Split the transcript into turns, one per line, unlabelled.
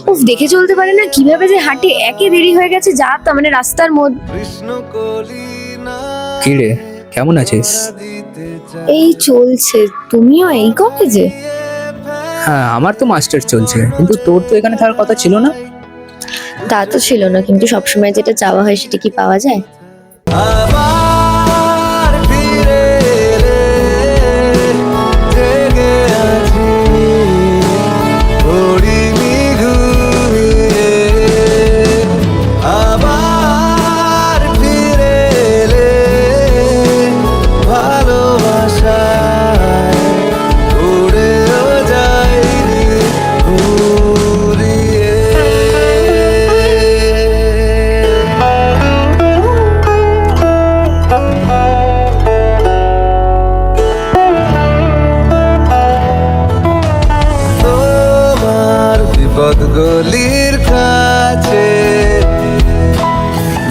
উফ, দেখে চলতে পারে না কিভাবে যে হাঁটে, একে দেরি হয়ে গেছে যা তা, মানে রাস্তার মধ্যে।
কি রে, কেমন আছিস?
এই চলছে। তুমিও এই কলেজে?
হ্যাঁ, আমার তো মাস্টার চলছে, কিন্তু তোর তো এখানে থাকার কথা ছিল না।
তা তো ছিল না, কিন্তু সবসময় যেটা চাওয়া হয় সেটা কি পাওয়া যায়?
আবার ফিরে এলে, জেগে আছি, পড়িনি ঘুমিয়ে। আবার ফিরে এলে, ভালোবাসায় উড়েও যায়নি ঘুরিয়ে। তোমার বিপদ গলি